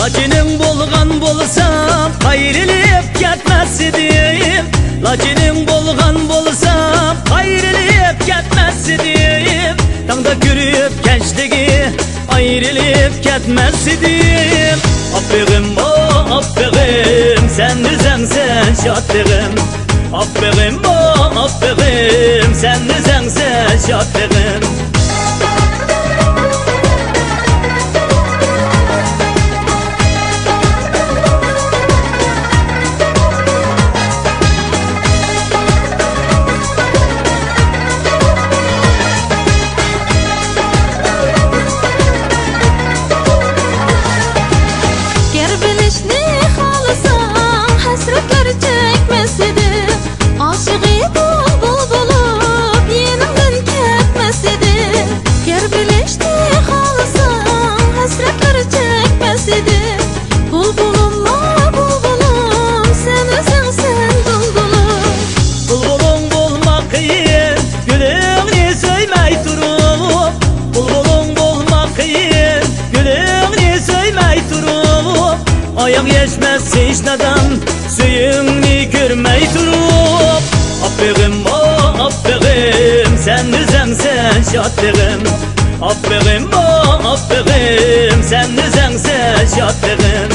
Lacinim bolgan bolsam ayrılıp ketmez idim. Lacinim bolgan bolsam ayrılıp ketmez idim. Tağda görüp gençliği ayrılıp ketmez idim. Affegim o affegim sen düzensen şatlığım. Affegim o affegim sen düzensen şatlığım. Ayak geçmez hiç neden suyunu görmey durup. Affegim o affegim sen düzensen şatlığım. Affegim o affegim sen düzensen şatlığım.